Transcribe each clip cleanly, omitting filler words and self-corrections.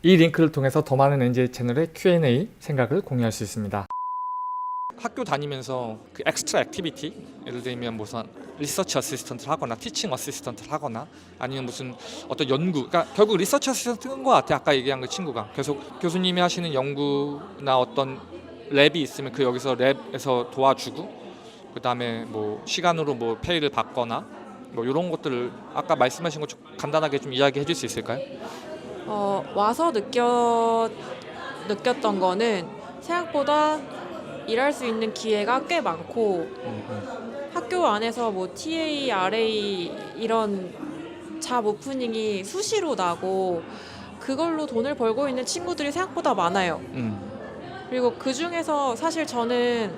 이 링크를 통해서 더 많은 NJ 채널의 Q&A 생각을 공유할 수 있습니다. 학교 다니면서 그 엑스트라 액티비티, 예를 들면 무슨 리서치 어시스턴트를 하거나 티칭 어시스턴트를 하거나 아니면 무슨 어떤 연구, 그러니까 결국 리서치 어시스턴트인 것 같아. 아까 얘기한 그 친구가 계속 교수님이 하시는 연구나 어떤 랩이 있으면 그 여기서 랩에서 도와주고, 그 다음에 뭐 시간으로 뭐 페이를 받거나 뭐 이런 것들을 아까 말씀하신 것 좀 간단하게 좀 이야기해 줄 수 있을까요? 와서 느꼈던 거는 생각보다 일할 수 있는 기회가 꽤 많고, 학교 안에서 뭐 TA, RA 이런 잡 오프닝이 수시로 나고 그걸로 돈을 벌고 있는 친구들이 생각보다 많아요. 그리고 그 중에서 사실 저는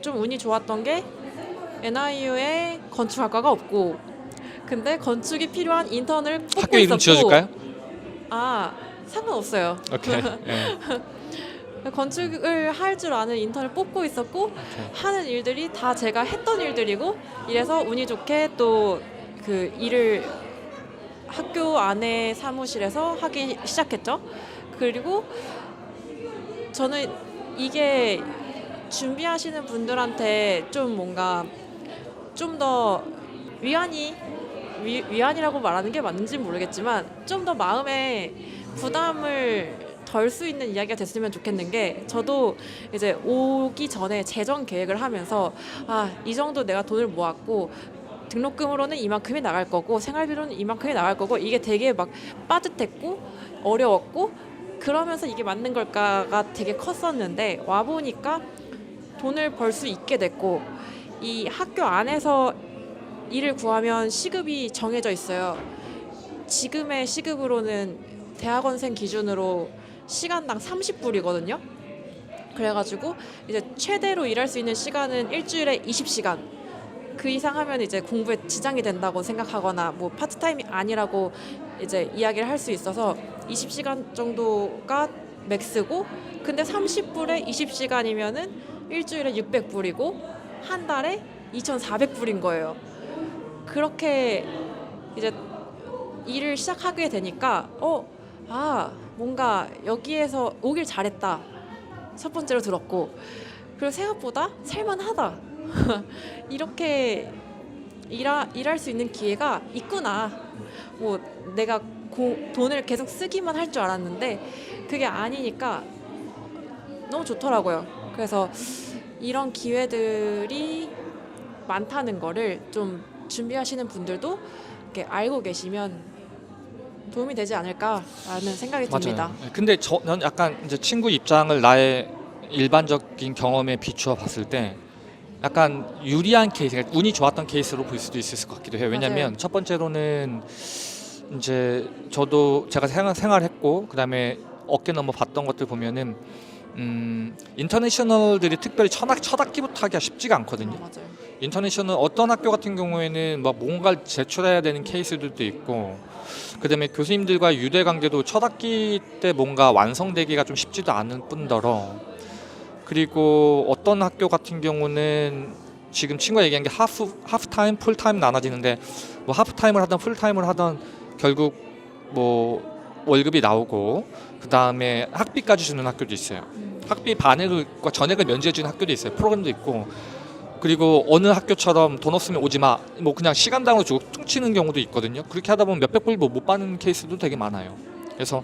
좀 운이 좋았던 게 NIU에 건축학과가 없고, 근데 건축이 필요한 인턴을 뽑고 학교 이름 있었고. 지어줄까요? 상관없어요. 오케이. 예. 건축을 할 줄 아는 인턴을 뽑고 있었고, 하는 일들이 다 제가 했던 일들이고, 이래서 운이 좋게 또 그 일을 학교 안에 사무실에서 하기 시작했죠. 그리고 저는 이게 준비하시는 분들한테 좀 뭔가 좀 더 위안이라고 말하는 게 맞는지 모르겠지만 좀 더 마음에 부담을 덜 수 있는 이야기가 됐으면 좋겠는 게, 저도 이제 오기 전에 재정 계획을 하면서 이 정도 내가 돈을 모았고 등록금으로는 이만큼이 나갈 거고 생활비로는 이만큼이 나갈 거고, 이게 되게 막 빠듯했고 어려웠고, 그러면서 이게 맞는 걸까가 되게 컸었는데, 와보니까 돈을 벌 수 있게 됐고, 이 학교 안에서 일을 구하면 시급이 정해져 있어요. 지금의 시급으로는 대학원생 기준으로 시간당 30불이거든요. 그래가지고 이제 최대로 일할 수 있는 시간은 일주일에 20시간. 그 이상 하면 이제 공부에 지장이 된다고 생각하거나 뭐 파트타임이 아니라고 이제 이야기를 할 수 있어서 20시간 정도가 맥스고, 근데 30불에 20시간이면은 일주일에 600불이고 한 달에 2,400불인 거예요. 그렇게 이제 일을 시작하게 되니까 뭔가 여기에서 오길 잘했다, 첫 번째로 들었고, 그리고 생각보다 살만하다 이렇게 일할 수 있는 기회가 있구나. 뭐 내가 돈을 계속 쓰기만 할 줄 알았는데 그게 아니니까 너무 좋더라고요. 그래서 이런 기회들이 많다는 거를 좀 준비하시는 분들도 이렇게 알고 계시면 도움이 되지 않을까라는 생각이 듭니다. 맞아요. 근데 저는 약간 이제 친구 입장을 나의 일반적인 경험에 비추어 봤을 때 약간 유리한 케이스, 그러니까 운이 좋았던 케이스로 볼 수도 있을 것 같기도 해요. 왜냐하면 맞아요. 첫 번째로는 이제 저도 제가 생활했고 그다음에 어깨 넘어 봤던 것들 보면은 인터내셔널들이 특별히 첫 학기부터 하기가 쉽지가 않거든요. 맞아요. 인터내셔널 어떤 학교 같은 경우에는 막 뭔가를 제출해야 되는 케이스들도 있고, 그다음에 교수님들과 유대 관계도 첫 학기 때 뭔가 완성되기가 좀 쉽지도 않은 뿐더러, 그리고 어떤 학교 같은 경우는 지금 친구가 얘기한 게 하프타임, 풀타임 나눠지는데, 뭐 하프타임을 하던 풀타임을 하던 결국 뭐 월급이 나오고 그 다음에 학비까지 주는 학교도 있어요. 학비 반액과 전액을 면제해 주는 학교도 있어요. 프로그램도 있고. 그리고 어느 학교처럼 돈 없으면 오지 마, 뭐 그냥 시간당으로 주고 퉁치는 경우도 있거든요. 그렇게 하다 보면 몇백 불 못 받는 케이스도 되게 많아요. 그래서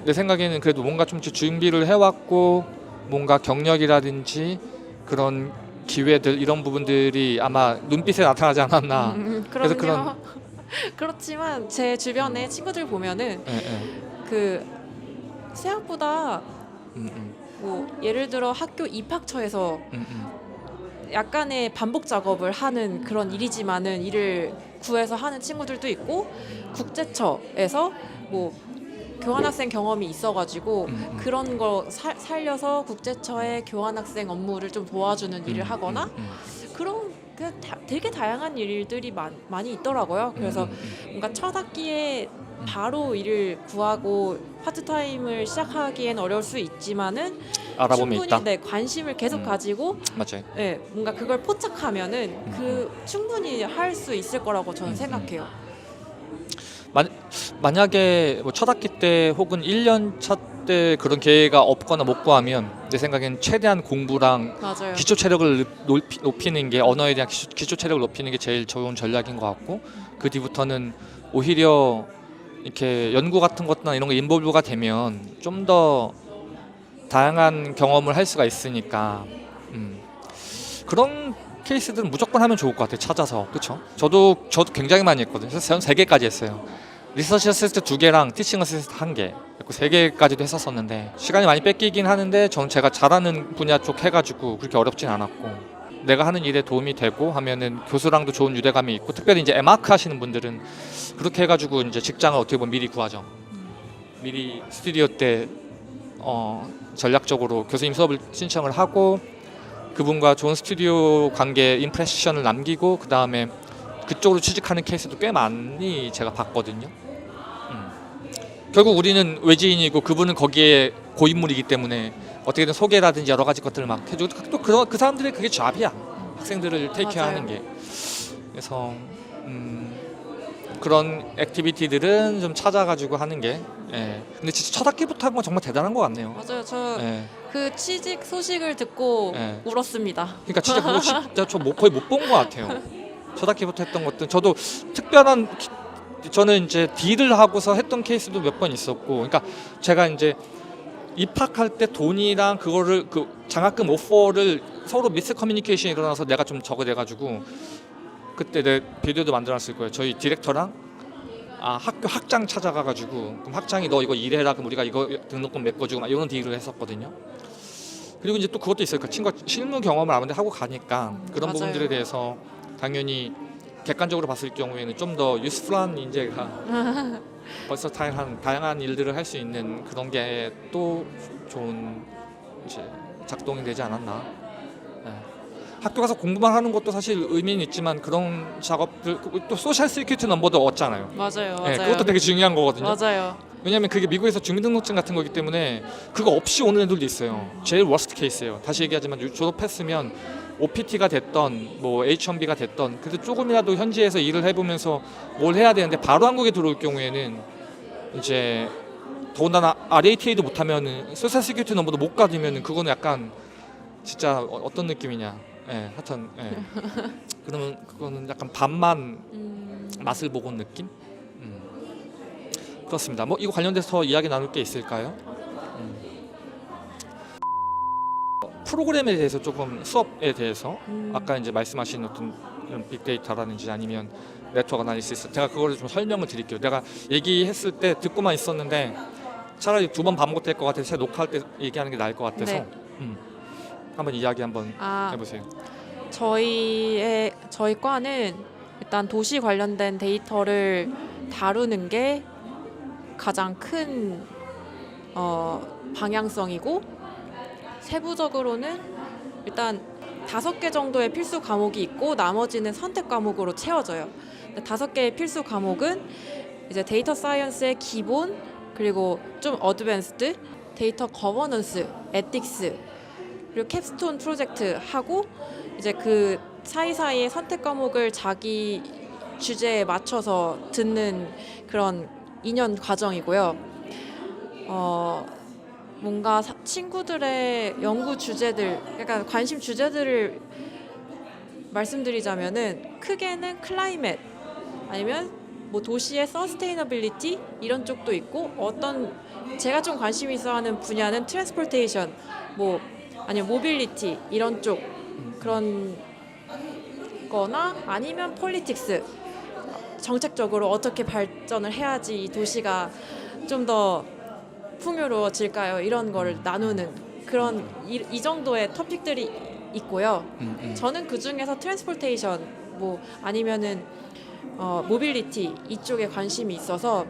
내 생각에는 그래도 뭔가 좀 준비를 해왔고 뭔가 경력이라든지 그런 기회들, 이런 부분들이 아마 눈빛에 나타나지 않았나. 그래서 그럼요. 그렇지만 제 주변에 친구들 보면은 그 생각보다 뭐 예를 들어 학교 입학처에서 약간의 반복 작업을 하는 그런 일이지만은 일을 구해서 하는 친구들도 있고, 국제처에서 뭐 교환학생 경험이 있어가지고 그런 거 살려서 국제처의 교환학생 업무를 좀 도와주는 일을 하거나, 그런 되게 다양한 일들이 많이 있더라고요. 그래서 뭔가 첫 학기에 바로 일을 구하고 파트타임을 시작하기엔 어려울 수 있지만은 알아보면 충분히 있다. 관심을 계속 가지고 맞아요. 뭔가 그걸 포착하면은 충분히 할 수 있을 거라고 저는 생각해요. 만약에 뭐 첫 학기 때 혹은 1년 차 때 그런 기회가 없거나 못 구하면 내 생각엔 최대한 공부랑 맞아요. 기초 체력을 높이는 게 언어에 대한 기초 체력을 높이는 게 제일 좋은 전략인 것 같고 그 뒤부터는 오히려 이렇게 연구 같은 것이나 이런 거 인볼브가 되면 좀 더 다양한 경험을 할 수가 있으니까 그런 케이스들은 무조건 하면 좋을 것 같아요. 찾아서. 그렇죠? 저도 굉장히 많이 했거든요. 그래서 저는 3개까지 했어요. 리서치 어시스트 2개랑 티칭 어시스트 1개, 3개까지도 했었었는데 시간이 많이 뺏기긴 하는데 저는 제가 잘하는 분야 쪽 해가지고 그렇게 어렵진 않았고 내가 하는 일에 도움이 되고 하면은 교수랑도 좋은 유대감이 있고 특별히 이제 에마크 하시는 분들은 그렇게 해가지고 이제 직장을 어떻게 보면 미리 구하죠. 미리 스튜디오 때 전략적으로 교수님 수업을 신청을 하고 그분과 좋은 스튜디오 관계 임프레션을 남기고 그 다음에 그쪽으로 취직하는 케이스도 꽤 많이 제가 봤거든요. 결국 우리는 외지인이고 그분은 거기에 고인물이기 때문에 어떻게든 소개라든지 여러 가지 것들을 막 해주고 또 그 사람들의 그게 잡이야. 학생들을 테이크하는 게. 그래서 그런 액티비티들은 좀 찾아가지고 하는 게. 예. 근데 진짜 첫 학기부터 한 건 정말 대단한 것 같네요. 맞아요. 저 예. 그 취직 소식을 듣고 네. 울었습니다. 그러니까 진짜 그거 진짜 저 거의 못 본 것 같아요. 첫 학기부터 했던 것들 저도 특별한 저는 이제 딜을 하고서 했던 케이스도 몇 번 있었고, 그러니까 제가 이제 입학할 때 돈이랑 그거를 그 장학금 오퍼를 서로 미스 커뮤니케이션이 일어나서 내가 좀 저거 돼가지고 그때 내 비디오도 만들어놨을 거예요. 저희 디렉터랑 학교 학장 찾아가가지고 그럼 학장이 너 이거 일해라 그럼 우리가 이거 등록금 메꿔주고 막 이런 딜을 했었거든요. 그리고 이제 또 그것도 있어요. 그 친구가 실무 경험을 아무데 하고 가니까 그런 맞아요. 부분들에 대해서 당연히 객관적으로 봤을 경우에는 좀 더 유스풀한 인재가 벌써 다양한 일들을 할 수 있는 그런 게 또 좋은 이제 작동이 되지 않았나. 네. 학교 가서 공부만 하는 것도 사실 의미는 있지만 그런 작업들 또 소셜 시큐리티 넘버도 얻잖아요. 맞아요. 네, 맞아요. 그것도 되게 중요한 거거든요. 맞아요. 왜냐하면 그게 미국에서 주민등록증 같은 거기 때문에 그거 없이 오는 애들도 있어요. 제일 워스트 케이스예요. 다시 얘기하지만 졸업했으면 OPT가 됐던 뭐 H1B가 됐던 그래도 조금이라도 현지에서 일을 해보면서 뭘 해야 되는데 바로 한국에 들어올 경우에는 이제 더군다나 RATA도 못하면은 소셜 시큐리티 넘버도 못 받으면은 그거는 약간 진짜 어떤 느낌이냐. 예, 하여튼 예. 그러면 그거는 약간 반만 맛을 보고 온 느낌? 그렇습니다. 뭐 이거 관련돼서 더 이야기 나눌 게 있을까요? 프로그램에 대해서 조금 수업에 대해서 아까 이제 말씀하신 어떤 이런 빅데이터라든지 아니면 네트워크 아나리시스 제가 그거를 좀 설명을 드릴게요. 내가 얘기했을 때 듣고만 있었는데 차라리 2번 반복될 것 같아서 제가 녹화할 때 얘기하는 게 나을 것 같아서 네. 한번 이야기 한번 해보세요. 저희 과는 일단 도시 관련된 데이터를 다루는 게 가장 큰 방향성이고 세부적으로는 일단 5개 정도의 필수 과목이 있고 나머지는 선택 과목으로 채워져요. 5개의 필수 과목은 이제 데이터 사이언스의 기본 그리고 좀 어드밴스드 데이터 거버넌스, 에틱스 그리고 캡스톤 프로젝트 하고 이제 그 사이사이의 선택 과목을 자기 주제에 맞춰서 듣는 그런 2년 과정이고요. 뭔가 친구들의 연구 주제들, 약간 관심 주제들을 말씀드리자면은 크게는 클라이met 아니면 뭐 도시의 서스테이너빌리티 이런 쪽도 있고 어떤 제가 좀 관심 있어하는 분야는 트랜스포테이션 뭐 아니면 모빌리티 이런 쪽 그런 거나 아니면 폴리틱스 정책적으로 어떻게 발전을 해야지 이 도시가 좀 더 풍요로워질까요? 이런 거를 나누는 그런 이 정도의 토픽들이 있고요. 저는 그 중에서 트랜스포테이션 뭐 아니면은 모빌리티 이쪽에 관심이 있어서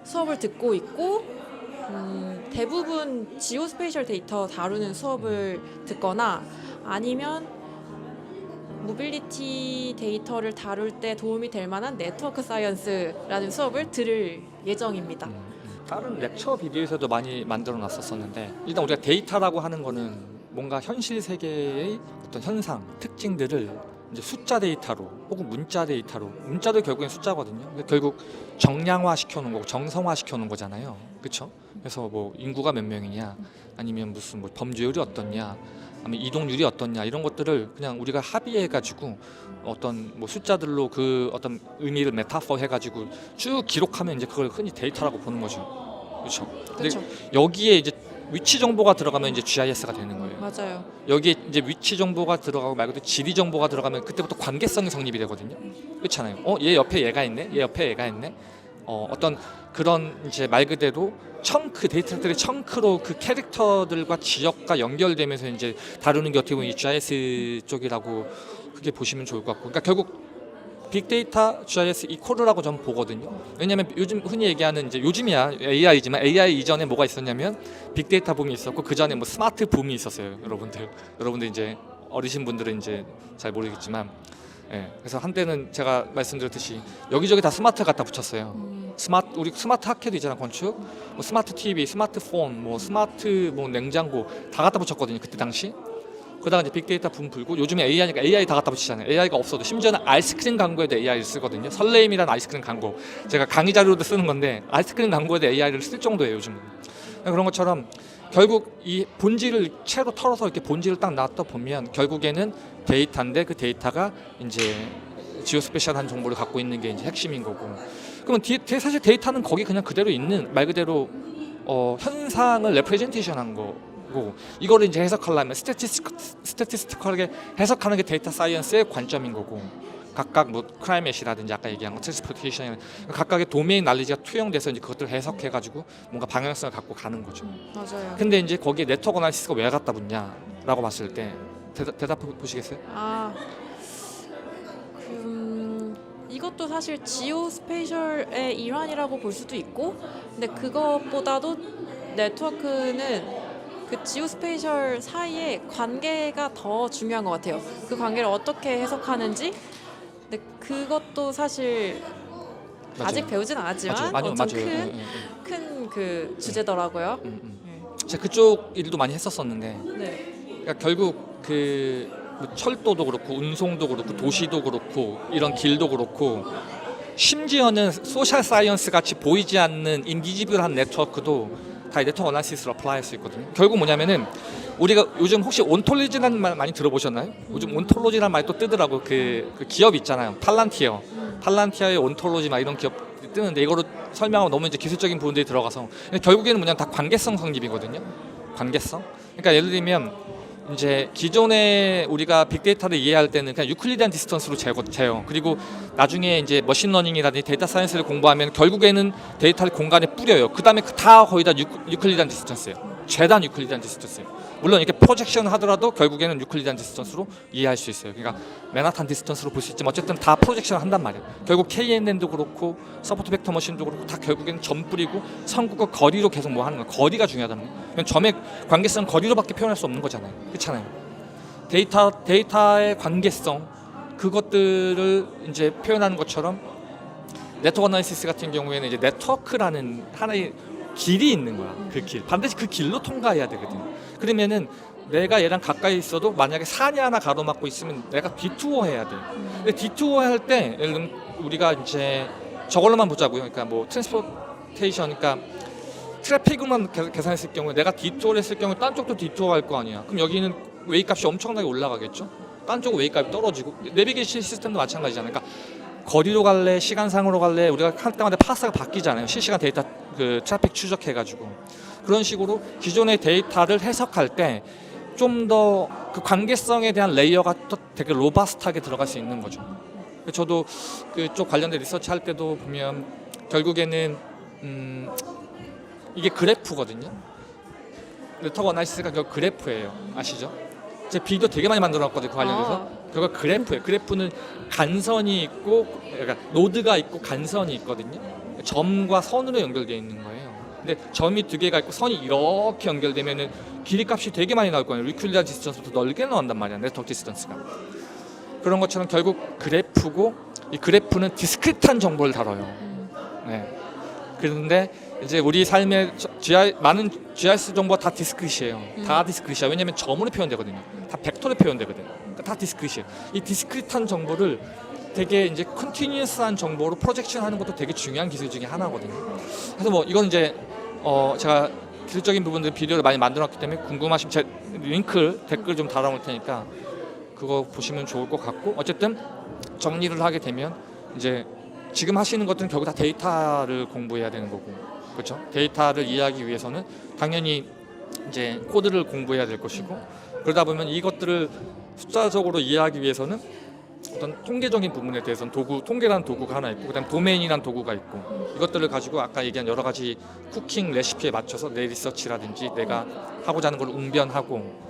수업을 듣고 있고 대부분 지오스페이셜 데이터 다루는 수업을 듣거나 아니면 모빌리티 데이터를 다룰 때 도움이 될 만한 네트워크 사이언스라는 수업을 들을 예정입니다. 다른 렉처 비디오에서도 많이 만들어 놨었었는데 일단 우리가 데이터라고 하는 거는 뭔가 현실 세계의 어떤 현상, 특징들을 이제 숫자 데이터로 혹은 문자 데이터로 문자도 결국엔 숫자거든요. 근데 결국 정량화 시켜놓은 거고 정성화 시켜놓은 거잖아요. 그렇죠? 그래서 뭐 인구가 몇 명이냐 아니면 무슨 뭐 범죄율이 어떻냐 아니면 이동률이 어떻냐 이런 것들을 그냥 우리가 합의해가지고 어떤 뭐 숫자들로 그 어떤 의미를 메타포 해가지고 쭉 기록하면 이제 그걸 흔히 데이터라고 보는 거죠. 그렇죠? 근데 그렇죠. 여기에 이제 위치 정보가 들어가면 이제 GIS가 되는 거예요. 맞아요. 여기에 이제 위치 정보가 들어가고 말 그대로 지리 정보가 들어가면 그때부터 관계성이 성립이 되거든요. 그렇잖아요. 얘 옆에 얘가 있네. 얘 옆에 얘가 있네. 어떤 그런 이제 말 그대로 청크 데이터들의 청크로 그 캐릭터들과 지역과 연결되면서 이제 다루는 게 어떻게 보면 이 GIS 쪽이라고 그게 보시면 좋을 것 같고. 그러니까 결국 빅데이터 GIS 이코르라고 저는 보거든요. 왜냐하면 요즘 흔히 얘기하는 이제 요즘이야 AI지만 AI 이전에 뭐가 있었냐면 빅데이터 붐이 있었고 그 전에 뭐 스마트 붐이 있었어요. 여러분들 이제 어리신 분들은 이제 잘 모르겠지만, 예. 그래서 한때는 제가 말씀드렸듯이 여기저기 다 스마트 갖다 붙였어요. 우리 스마트 학회도 있잖아 건축, 뭐 스마트 TV, 스마트폰, 뭐 스마트 뭐 냉장고 다 갖다 붙였거든요 그때 당시. 그러다가 이제 빅데이터 붐 불고 요즘에 AI니까 AI 다 갖다 붙이잖아요. AI가 없어도 심지어는 아이스크림 광고에도 AI를 쓰거든요. 설레임이라는 아이스크림 광고 제가 강의 자료로도 쓰는 건데 아이스크림 광고에도 AI를 쓸 정도예요 요즘은. 그런 것처럼 결국 이 본질을 채로 털어서 이렇게 본질을 딱 놔둬 보면 결국에는 데이터인데 그 데이터가 이제 지오스페셜한 정보를 갖고 있는 게 이제 핵심인 거고. 그러면 사실 데이터는 거기 그냥 그대로 있는 말 그대로 현상을 레프레젠테이션한 거. 이거를 이제 해석하려면 스태티스티컬하게 해석하는 게 데이터 사이언스의 관점인 거고 각각 뭐 크라이맷이라든지 아까 얘기한 거 트랜스포테이션 각각의 도메인 날리지가 투영돼서 이제 그것들을 해석해가지고 뭔가 방향성을 갖고 가는 거죠. 맞아요. 근데 이제 거기에 네트워크 어나리시스가 왜 갖다 붙냐라고 봤을 때 대답 보시겠어요? 이것도 사실 지오스페이셜의 일환이라고 볼 수도 있고, 근데 그것보다도 네트워크는 그 지오스페이셜 사이의 관계가 더 중요한 것 같아요. 그 관계를 어떻게 해석하는지. 근데 그것도 사실 맞아요. 아직 배우진 않았지만 맞아요. 엄청 맞아요. 큰 그 주제더라고요. 제가 그쪽 일도 많이 했었었는데 네. 그러니까 결국 뭐 철도도 그렇고 운송도 그렇고 도시도 그렇고 이런 길도 그렇고 심지어는 소셜 사이언스 같이 보이지 않는 인비지블한 네트워크도 다 네트워크 어나리시스로 어플라이할 수 있거든요. 결국 뭐냐면은 우리가 요즘 혹시 온톨로지라는 말 많이 들어보셨나요? 요즘 온톨로지라는 말이 또 뜨더라고. 그 기업 있잖아요. 팔란티어의 온톨로지 막 이런 기업 뜨는데 이거로 설명하면 너무 이제 기술적인 부분들이 들어가서 결국에는 뭐냐면 다 관계성 성립이거든요. 관계성. 그러니까 예를 들면 이제 기존에 우리가 빅데이터를 이해할 때는 그냥 유클리디안 디스턴스로 재요. 그리고 나중에 이제 머신러닝이라든지 데이터 사이언스를 공부하면 결국에는 데이터를 공간에 뿌려요. 그다음에 다 거의 다 유클리디안 디스턴스예요. 최단 유클리디안 디스턴스예요. 물론 이렇게 프로젝션 하더라도 결국에는 유클리디안 디스턴스로 이해할 수 있어요. 그러니까 맨하탄 디스턴스로 볼 수 있지만 어쨌든 다 프로젝션 한단 말이에요. 결국 KNN도 그렇고 서포트 벡터 머신도 그렇고 다 결국에는 점 뿌리고 선구가 거리로 계속 뭐 하는 거예요. 거리가 중요하다는 거예요. 점의 관계성 거리로밖에 표현할 수 없는 거잖아요. 그렇잖아요. 데이터의 관계성 그것들을 이제 표현하는 것처럼 네트워크 어나리시스 같은 경우에는 이제 네트워크라는 하나의 길이 있는 거야. 그 길. 반드시 그 길로 통과해야 되거든. 그러면은 내가 얘랑 가까이 있어도 만약에 산이 하나 가로막고 있으면 내가 디투어 해야 돼. 근데 디투어 할 때 예를 들면 우리가 이제 저걸로만 보자고요. 그러니까 뭐 트랜스포테이션 그러니까 트래픽만 계산했을 경우에 내가 디투어를 했을 경우에 딴 쪽도 디투어 할 거 아니야. 그럼 여기는 웨이 값이 엄청나게 올라가겠죠. 딴 쪽은 웨이 값이 떨어지고 내비게이션 시스템도 마찬가지잖아요. 그러니까 거리로 갈래 시간상으로 갈래 우리가 할 때마다 파스가 바뀌잖아요. 실시간 데이터 그 트래픽 추적해가지고 그런 식으로 기존의 데이터를 해석할 때 좀 더 그 관계성에 대한 레이어가 또 되게 로바스트하게 들어갈 수 있는 거죠. 저도 그쪽 관련된 리서치 할 때도 보면 결국에는 이게 그래프거든요. 네트워크 어나리시스가 결국 그래프예요. 아시죠? 제 비디오 되게 많이 만들어놨거든요. 그 관련해서. 결국 그래프예요. 그래프는 간선이 있고 그러니까 노드가 있고 간선이 있거든요. 점과 선으로 연결되어 있는 거예요. 근데 점이 두 개가 있고 선이 이렇게 연결되면은 길이 값이 되게 많이 나올 거예요. 유클리디안 디스턴스부터 넓게 나온단 말이야. 네트워크 디스턴스가. 그런 것처럼 결국 그래프고 이 그래프는 디스크릿한 정보를 다뤄요. 네. 그런데 이제 우리 삶의 많은 GIS 정보가 다 디스크릿이에요. 다 디스크릿이야. 왜냐하면 점으로 표현되거든요. 다 벡터로 표현되거든요. 그러니까 다 디스크릿이에요. 이 디스크릿한 정보를 되게 이제 컨티뉴어스한 정보로 프로젝션하는 것도 되게 중요한 기술 중에 하나거든요. 그래서 뭐 이건 이제 제가 기술적인 부분들 비디오를 많이 만들었기 때문에 궁금하시면 제 링크 댓글 좀 달아놓을 테니까 그거 보시면 좋을 것 같고, 어쨌든 정리를 하게 되면 이제 지금 하시는 것들은 결국 다 데이터를 공부해야 되는 거고, 그렇죠? 데이터를 이해하기 위해서는 당연히 이제 코드를 공부해야 될 것이고, 그러다 보면 이것들을 숫자적으로 이해하기 위해서는 어떤 통계적인 부분에 대해서는 통계라는 도구가 하나 있고, 그다음 도메인이라는 도구가 있고, 이것들을 가지고 아까 얘기한 여러 가지 쿠킹 레시피에 맞춰서 내 리서치라든지 내가 하고자 하는 걸 웅변하고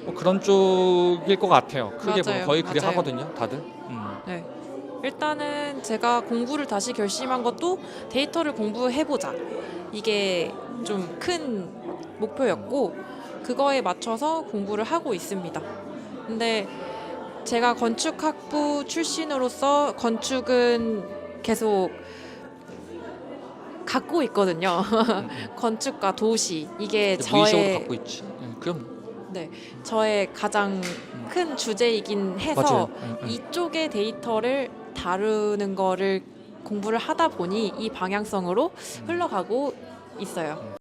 뭐 그런 쪽일 것 같아요. 크게 보면 맞아요. 거의 그리 맞아요. 하거든요, 다들. 네. 일단은 제가 공부를 다시 결심한 것도 데이터를 공부해보자. 이게 좀 큰 목표였고 그거에 맞춰서 공부를 하고 있습니다. 근데 제가 건축학부 출신으로서 건축은 계속 갖고 있거든요. 건축과 도시 이게 무의식으로 저의 갖고 있지. 그럼 네, 저의 가장 큰 주제이긴 해서 맞아요. 이쪽의 데이터를 다루는 거를 공부를 하다 보니 이 방향성으로 흘러가고 있어요.